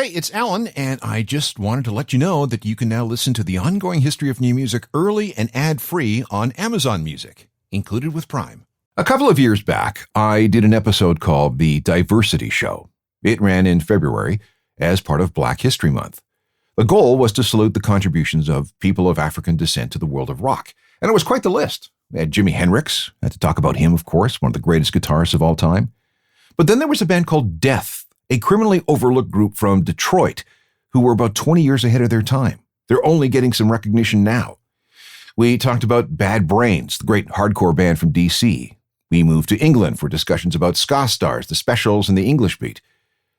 Hey, it's Alan, and I just wanted to let you know that you can now listen to the ongoing history of new music early and ad-free on Amazon Music, included with Prime. A couple of years back, I did an episode called The Diversity Show. It ran in February as part of Black History Month. The goal was to salute the contributions of people of African descent to the world of rock, and it was quite the list. We had Jimi Hendrix, I had to talk about him, of course, one of the greatest guitarists of all time. But then there was a band called Death, a criminally overlooked group from Detroit who were about 20 years ahead of their time. They're only getting some recognition now. We talked about Bad Brains, the great hardcore band from DC. We moved to England for discussions about ska stars, the Specials, and the English Beat.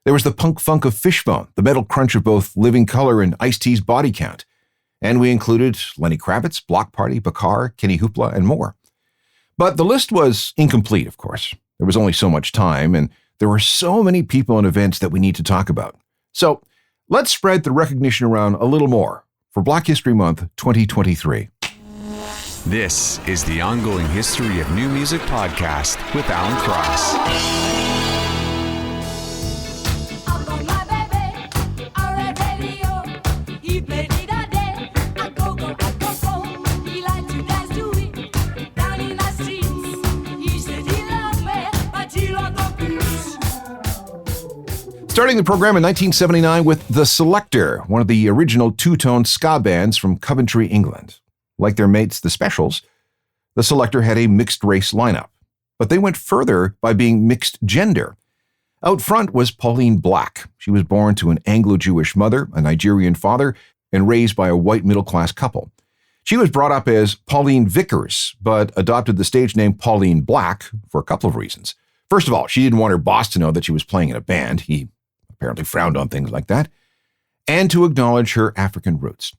There was the punk funk of Fishbone, the metal crunch of both Living Colour and Ice-T's BodyCount. And we included Lenny Kravitz, Bloc Party, Bakar, Kenny Hoopla, and more. But the list was incomplete, of course. There was only so much time, and there were so many people and events that we need to talk about. So let's spread the recognition around a little more for Black History Month 2023. This is the Ongoing History of New Music podcast with Alan Cross. Starting the program in 1979 with The Selector, one of the original two-tone ska bands from Coventry, England. Like their mates, the Specials, The Selector had a mixed-race lineup, but they went further by being mixed gender. Out front was Pauline Black. She was born to an Anglo-Jewish mother, a Nigerian father, and raised by a white middle-class couple. She was brought up as Pauline Vickers, but adopted the stage name Pauline Black for a couple of reasons. First of all, she didn't want her boss to know that she was playing in a band. He apparently frowned on things like that, and to acknowledge her African roots.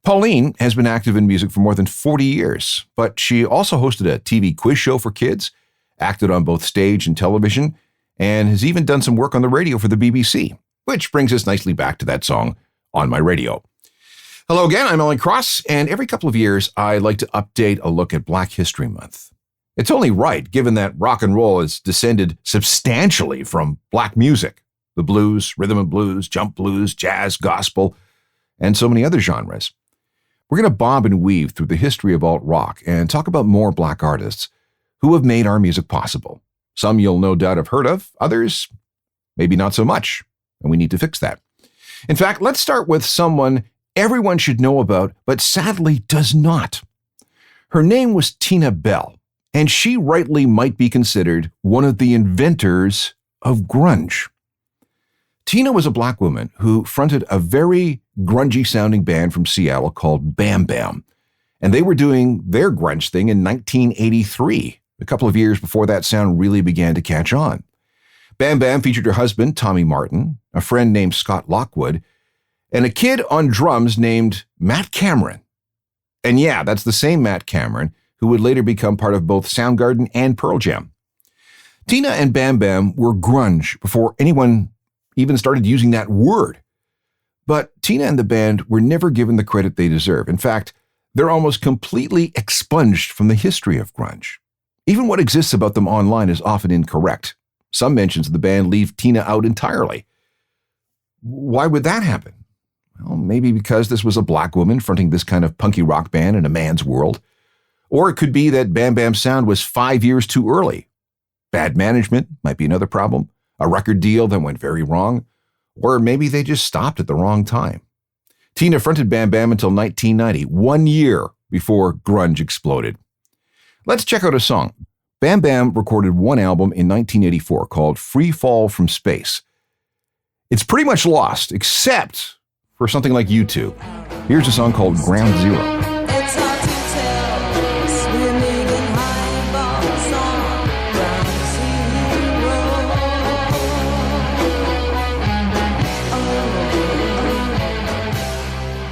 Pauline has been active in music for more than 40 years, but she also hosted a TV quiz show for kids, acted on both stage and television, and has even done some work on the radio for the BBC, which brings us nicely back to that song, On My Radio. Hello again, I'm Alan Cross, and every couple of years, I like to update a look at Black History Month. It's only right, given that rock and roll has descended substantially from black music. The blues, rhythm and blues, jump blues, jazz, gospel, and so many other genres. We're going to bob and weave through the history of alt-rock and talk about more black artists who have made our music possible. Some you'll no doubt have heard of, others maybe not so much, and we need to fix that. In fact, let's start with someone everyone should know about, but sadly does not. Her name was Tina Bell, and she rightly might be considered one of the inventors of grunge. Tina was a black woman who fronted a very grungy-sounding band from Seattle called Bam Bam, and they were doing their grunge thing in 1983, a couple of years before that sound really began to catch on. Bam Bam featured her husband, Tommy Martin, a friend named Scott Lockwood, and a kid on drums named Matt Cameron. And yeah, that's the same Matt Cameron who would later become part of both Soundgarden and Pearl Jam. Tina and Bam Bam were grunge before anyone even started using that word. But Tina and the band were never given the credit they deserve. In fact, they're almost completely expunged from the history of grunge. Even what exists about them online is often incorrect. Some mentions of the band leave Tina out entirely. Why would that happen? Well, maybe because this was a black woman fronting this kind of punky rock band in a man's world. Or it could be that Bam Bam's sound was 5 years too early. Bad management might be another problem. A record deal that went very wrong, or maybe they just stopped at the wrong time. Tina fronted Bam Bam until 1990, 1 year before grunge exploded. Let's check out a song. Bam Bam recorded one album in 1984 called Free Fall from Space. It's pretty much lost, except for something like U2. Here's a song called Ground Zero.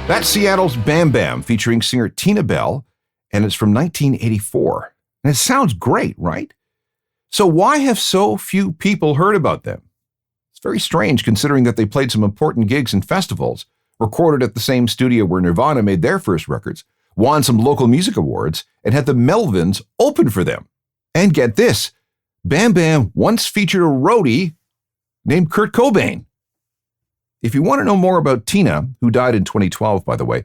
That's Seattle's Bam Bam featuring singer Tina Bell, and it's from 1984. And it sounds great, right? So why have so few people heard about them? It's very strange considering that they played some important gigs and festivals, recorded at the same studio where Nirvana made their first records, won some local music awards, and had the Melvins open for them. And get this, Bam Bam once featured a roadie named Kurt Cobain. If you want to know more about Tina, who died in 2012, by the way,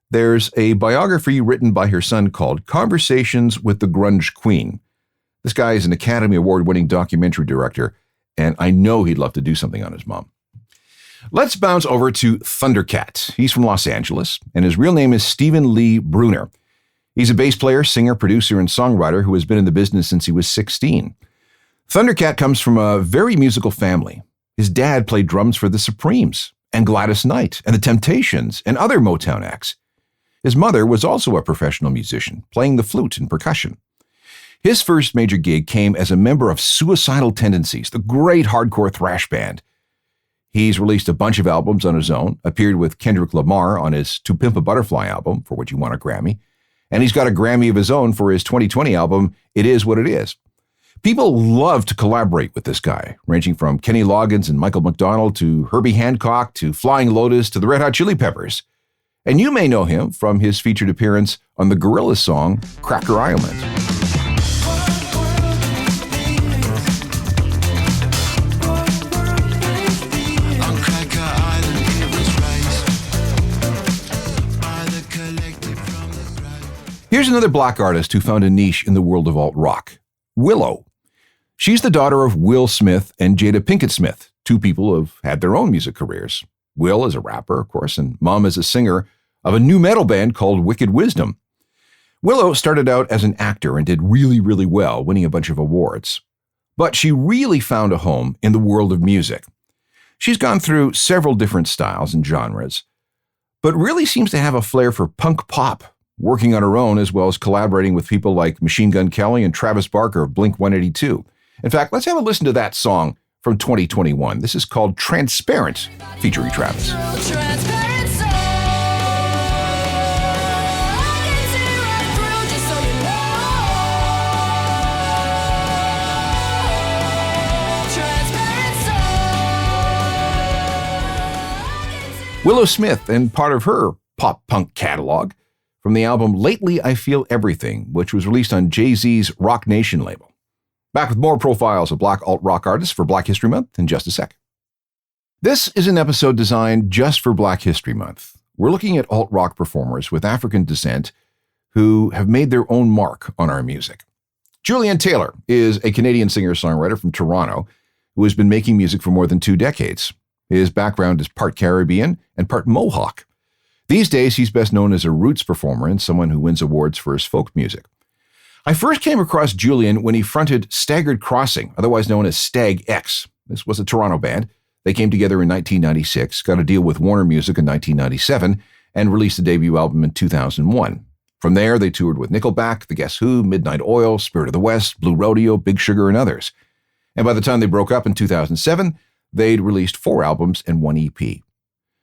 there's a biography written by her son called Conversations with the Grunge Queen. This guy is an Academy Award-winning documentary director, and I know he'd love to do something on his mom. Let's bounce over to Thundercat. He's from Los Angeles, and his real name is Stephen Lee Bruner. He's a bass player, singer, producer, and songwriter who has been in the business since he was 16. Thundercat comes from a very musical family. His dad played drums for the Supremes, and Gladys Knight, and the Temptations, and other Motown acts. His mother was also a professional musician, playing the flute and percussion. His first major gig came as a member of Suicidal Tendencies, the great hardcore thrash band. He's released a bunch of albums on his own, appeared with Kendrick Lamar on his To Pimp a Butterfly album, for which he won a Grammy, and he's got a Grammy of his own for his 2020 album, It Is What It Is. People love to collaborate with this guy, ranging from Kenny Loggins and Michael McDonald to Herbie Hancock to Flying Lotus to the Red Hot Chili Peppers. And you may know him from his featured appearance on the Gorillaz song, Cracker Island. Here's another black artist who found a niche in the world of alt-rock, Willow. She's the daughter of Will Smith and Jada Pinkett Smith, two people who have had their own music careers. Will is a rapper, of course, and Mom is a singer of a new metal band called Wicked Wisdom. Willow started out as an actor and did really, really well, winning a bunch of awards. But she really found a home in the world of music. She's gone through several different styles and genres, but really seems to have a flair for punk pop, working on her own as well as collaborating with people like Machine Gun Kelly and Travis Barker of Blink-182. In fact, let's have a listen to that song from 2021. This is called Transparent, featuring Travis. Willow Smith and part of her pop-punk catalog from the album Lately I Feel Everything, which was released on Jay-Z's Rock Nation label. Back with more profiles of black alt-rock artists for Black History Month in just a sec. This is an episode designed just for Black History Month. We're looking at alt-rock performers with African descent who have made their own mark on our music. Julian Taylor is a Canadian singer-songwriter from Toronto who has been making music for more than 2 decades. His background is part Caribbean and part Mohawk. These days, he's best known as a roots performer and someone who wins awards for his folk music. I first came across Julian when he fronted Staggered Crossing, otherwise known as Stag X. This was a Toronto band. They came together in 1996, got a deal with Warner Music in 1997, and released a debut album in 2001. From there, they toured with Nickelback, The Guess Who, Midnight Oil, Spirit of the West, Blue Rodeo, Big Sugar, and others. And by the time they broke up in 2007, they'd released 4 albums and 1 EP.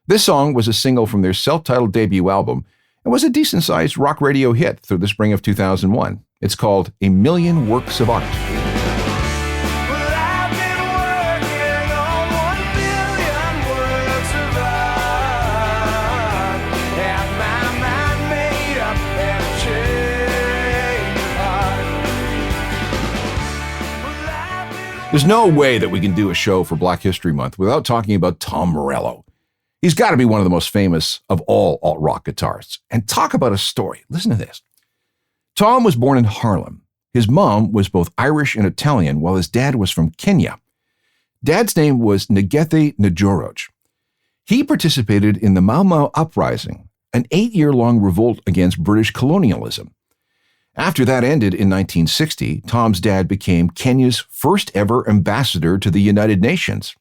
This song was a single from their self-titled debut album and was a decent-sized rock radio hit through the spring of 2001. It's called A Million Works of Art. There's no way that we can do a show for Black History Month without talking about Tom Morello. He's got to be one of the most famous of all alt-rock guitarists. And talk about a story. Listen to this. Tom was born in Harlem. His mom was both Irish and Italian, while his dad was from Kenya. Dad's name was Ngethe Njoroge. He participated in the Mau Mau Uprising, an 8-year-long revolt against British colonialism. After that ended in 1960, Tom's dad became Kenya's first ever ambassador to the United Nations.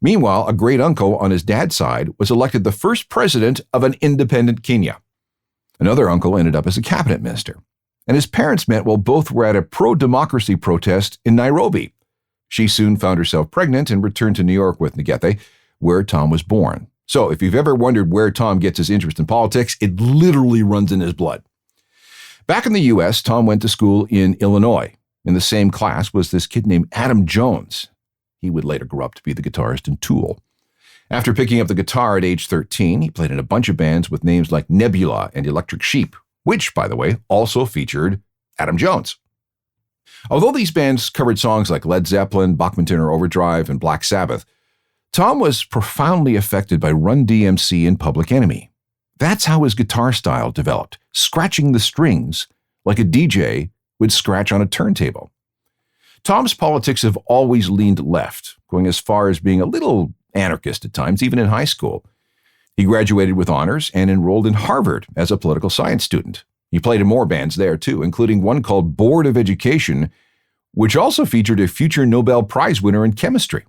Meanwhile, a great-uncle on his dad's side was elected the first president of an independent Kenya. Another uncle ended up as a cabinet minister. And his parents met while both were at a pro-democracy protest in Nairobi. She soon found herself pregnant and returned to New York with Ngethe, where Tom was born. So if you've ever wondered where Tom gets his interest in politics, it literally runs in his blood. Back in the U.S., Tom went to school in Illinois. In the same class was this kid named Adam Jones. He would later grow up to be the guitarist in Tool. After picking up the guitar at age 13, he played in a bunch of bands with names like Nebula and Electric Sheep, which, by the way, also featured Adam Jones. Although these bands covered songs like Led Zeppelin, Bachman Turner Overdrive, and Black Sabbath, Tom was profoundly affected by Run DMC and Public Enemy. That's how his guitar style developed, scratching the strings like a DJ would scratch on a turntable. Tom's politics have always leaned left, going as far as being a little anarchist at times, even in high school. He graduated with honors and enrolled in Harvard as a political science student. He played in more bands there, too, including one called Board of Education, which also featured a future Nobel Prize winner in chemistry.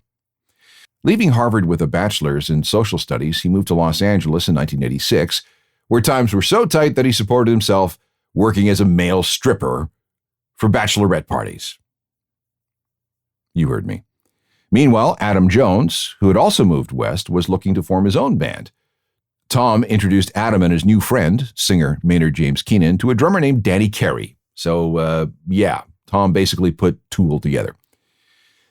Leaving Harvard with a bachelor's in social studies, he moved to Los Angeles in 1986, where times were so tight that he supported himself working as a male stripper for bachelorette parties. You heard me. Meanwhile, Adam Jones, who had also moved west, was looking to form his own band. Tom introduced Adam and his new friend, singer Maynard James Keenan, to a drummer named Danny Carey. So, Tom basically put Tool together.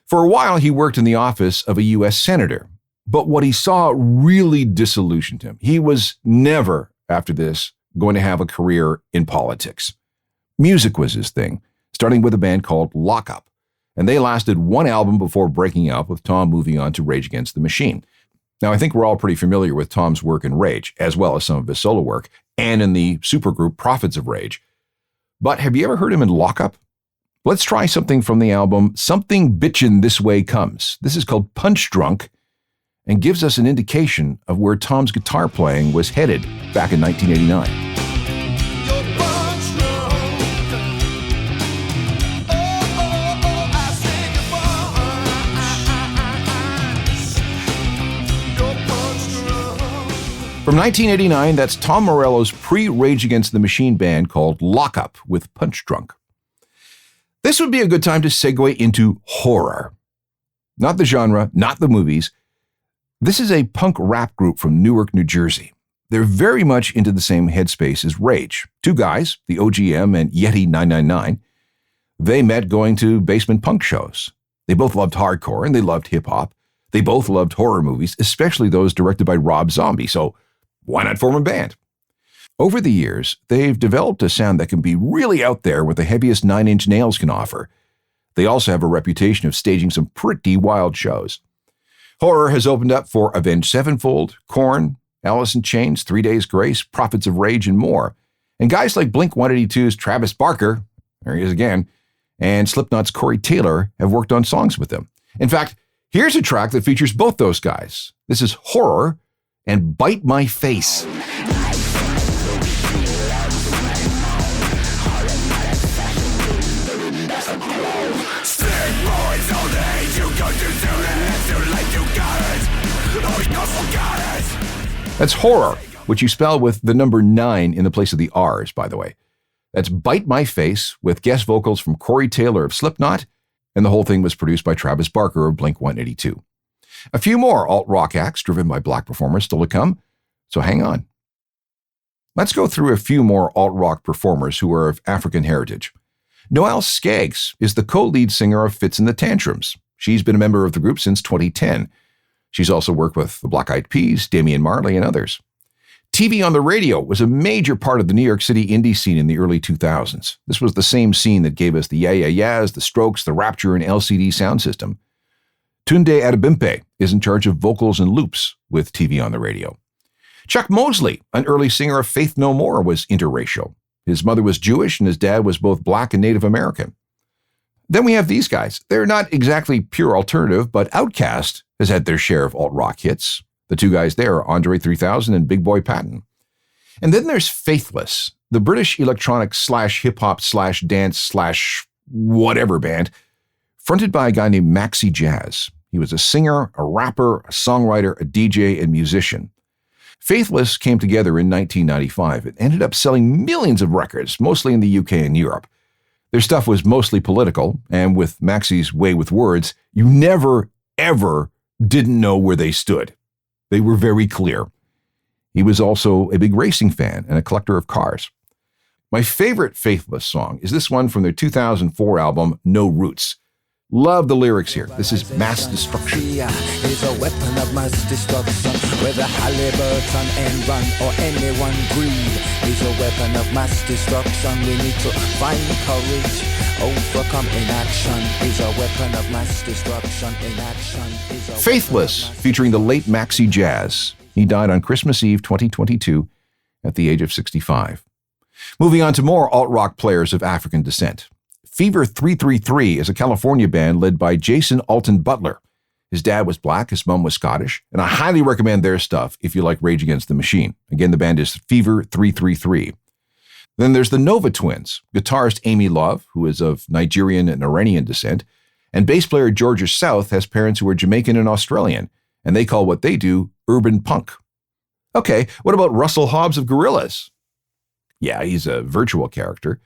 For a while, he worked in the office of a U.S. senator, but what he saw really disillusioned him. He was never, after this, going to have a career in politics. Music was his thing, starting with a band called Lock Up, and they lasted one album before breaking up, with Tom moving on to Rage Against the Machine. Now, I think we're all pretty familiar with Tom's work in Rage, as well as some of his solo work, and in the supergroup Prophets of Rage. But have you ever heard him in Lock Up? Let's try something from the album Something Bitchin' This Way Comes. This is called Punch Drunk and gives us an indication of where Tom's guitar playing was headed back in 1989. From 1989, that's Tom Morello's pre-Rage Against the Machine band called Lock Up with Punch Drunk. This would be a good time to segue into horror. Not the genre, not the movies. This is a punk rap group from Newark, New Jersey. They're very much into the same headspace as Rage. Two guys, the OGM and Yeti 999. They met going to basement punk shows. They both loved hardcore and they loved hip-hop. They both loved horror movies, especially those directed by Rob Zombie, so why not form a band? Over the years, they've developed a sound that can be really out there with the heaviest 9 Inch Nails can offer. They also have a reputation of staging some pretty wild shows. Horror has opened up for Avenged Sevenfold, Korn, Alice in Chains, 3 Days Grace, Prophets of Rage, and more. And guys like Blink-182's Travis Barker, there he is again, and Slipknot's Corey Taylor have worked on songs with them. In fact, here's a track that features both those guys. This is Horror and Bite My Face. That's Horror, which you spell with the number 9 in the place of the R's, by the way. That's Bite My Face, with guest vocals from Corey Taylor of Slipknot, and the whole thing was produced by Travis Barker of Blink-182. A few more alt-rock acts driven by black performers still to come, so hang on. Let's go through a few more alt-rock performers who are of African heritage. Noelle Skaggs is the co-lead singer of Fitz and the Tantrums. She's been a member of the group since 2010. She's also worked with the Black Eyed Peas, Damian Marley, and others. TV on the radio was a major part of the New York City indie scene in the early 2000s. This was the same scene that gave us the Yeah Yeah Yeahs, the Strokes, the Rapture, and LCD Sound System. Tunde Adebimpe is in charge of vocals and loops with TV on the radio. Chuck Mosley, an early singer of Faith No More, was interracial. His mother was Jewish and his dad was both black and Native American. Then we have these guys. They're not exactly pure alternative, but Outkast has had their share of alt-rock hits. The two guys there are Andre 3000 and Big Boy Patton. And then there's Faithless, the British electronic / hip-hop / dance / whatever band, fronted by a guy named Maxi Jazz. He was a singer, a rapper, a songwriter, a DJ, and musician. Faithless came together in 1995 and ended up selling millions of records, mostly in the UK and Europe. Their stuff was mostly political, and with Maxi's way with words, you never, ever didn't know where they stood. They were very clear. He was also a big racing fan and a collector of cars. My favorite Faithless song is this one from their 2004 album, No Roots. Love the lyrics here. This is Mass Destruction. Is a weapon of mass destruction. Whether Halliburton, Enron, or anyone greed is a weapon of mass destruction. We need to find courage overcome. Inaction is a weapon of mass destruction. Inaction is a Faithless, featuring the late Maxi Jazz. He died on Christmas Eve 2022 at the age of 65. Moving on to more alt-rock players of African descent. Fever 333 is a California band led by Jason Alton Butler. His dad was black, his mom was Scottish, and I highly recommend their stuff if you like Rage Against the Machine. Again, the band is Fever 333. Then there's the Nova Twins, guitarist Amy Love, who is of Nigerian and Iranian descent, and bass player Georgia South has parents who are Jamaican and Australian, and they call what they do urban punk. Okay, what about Russell Hobbs of Gorillaz? Yeah, he's a virtual character,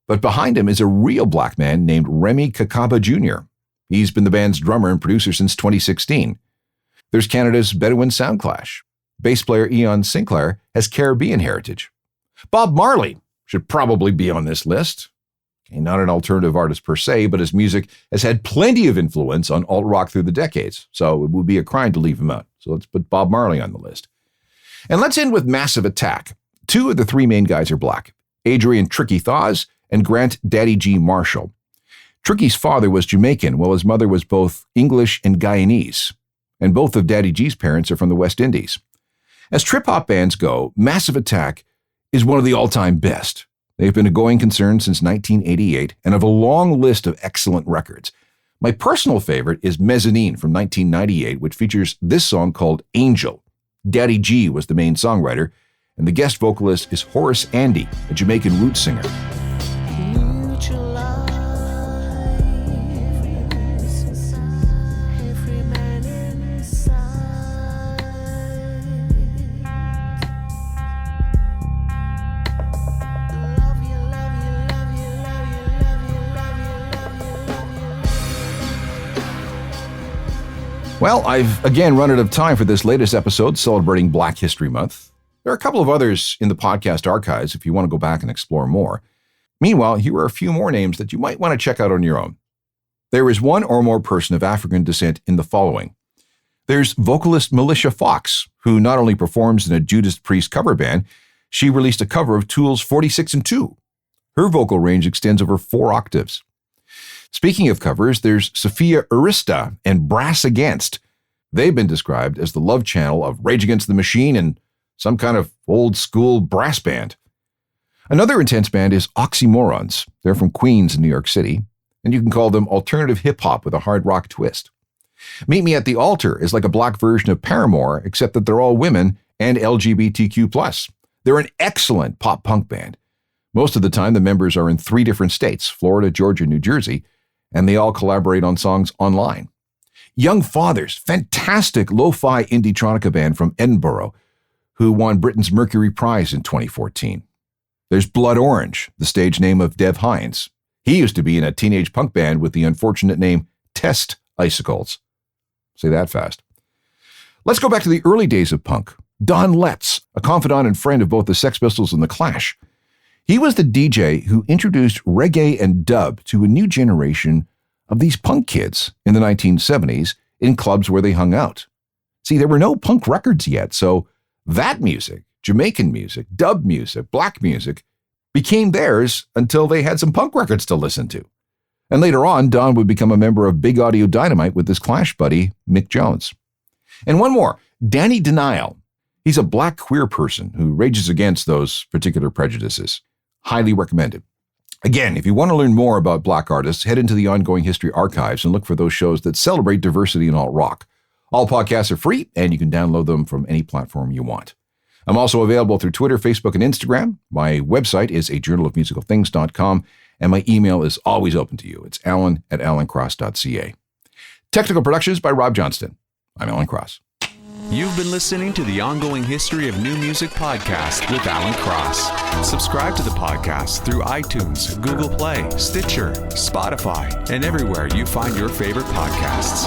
but behind him is a real black man named Remy Kakaba Jr. He's been the band's drummer and producer since 2016. There's Canada's Bedouin Soundclash. Bass player Ian Sinclair has Caribbean heritage. Bob Marley should probably be on this list. Okay, not an alternative artist per se, but his music has had plenty of influence on alt-rock through the decades, so it would be a crime to leave him out. So let's put Bob Marley on the list. And let's end with Massive Attack. Two of the three main guys are black, Adrian Tricky Thaws and Grant Daddy G. Marshall. Tricky's father was Jamaican, while his mother was both English and Guyanese, and both of Daddy G's parents are from the West Indies. As trip-hop bands go, Massive Attack is one of the all-time best. They've been a going concern since 1988 and have a long list of excellent records. My personal favorite is Mezzanine from 1998, which features this song called Angel. Daddy G was the main songwriter, and the guest vocalist is Horace Andy, a Jamaican roots singer. Well, I've again run out of time for this latest episode celebrating Black History Month. There are a couple of others in the podcast archives if you want to go back and explore more. Meanwhile, here are a few more names that you might want to check out on your own. There is one or more person of African descent in the following. There's vocalist Militia Fox, who not only performs in a Judas Priest cover band, she released a cover of Tool's 46 and 2. Her vocal range extends over 4 octaves. Speaking of covers, there's Sophia Arista and Brass Against. They've been described as the love channel of Rage Against the Machine and some kind of old-school brass band. Another intense band is Oxymorons. They're from Queens in New York City, and you can call them alternative hip-hop with a hard rock twist. Meet Me at the Altar is like a black version of Paramore, except that they're all women and LGBTQ+. They're an excellent pop-punk band. Most of the time, the members are in 3 different states, Florida, Georgia, New Jersey, and they all collaborate on songs online. Young Fathers, fantastic lo-fi indie-tronica band from Edinburgh, who won Britain's Mercury Prize in 2014. There's Blood Orange, the stage name of Dev Hynes. He used to be in a teenage punk band with the unfortunate name Test Icicles. Say that fast. Let's go back to the early days of punk. Don Letts, a confidant and friend of both the Sex Pistols and the Clash. He was the DJ who introduced reggae and dub to a new generation of these punk kids in the 1970s in clubs where they hung out. See, there were no punk records yet, so that music, Jamaican music, dub music, black music, became theirs until they had some punk records to listen to. And later on, Don would become a member of Big Audio Dynamite with his Clash buddy, Mick Jones. And one more, Danny Denial. He's a black queer person who rages against those particular prejudices. Highly recommended. Again, if you want to learn more about black artists, head into the Ongoing History archives and look for those shows that celebrate diversity in alt-rock. All podcasts are free, and you can download them from any platform you want. I'm also available through Twitter, Facebook, and Instagram. My website is ajournalofmusicalthings.com, and my email is always open to you. It's alan@alancross.ca. Technical productions by Rob Johnston. I'm Alan Cross. You've been listening to the Ongoing History of New Music podcast with Alan Cross. Subscribe to the podcast through iTunes, Google Play, Stitcher, Spotify, and everywhere you find your favorite podcasts.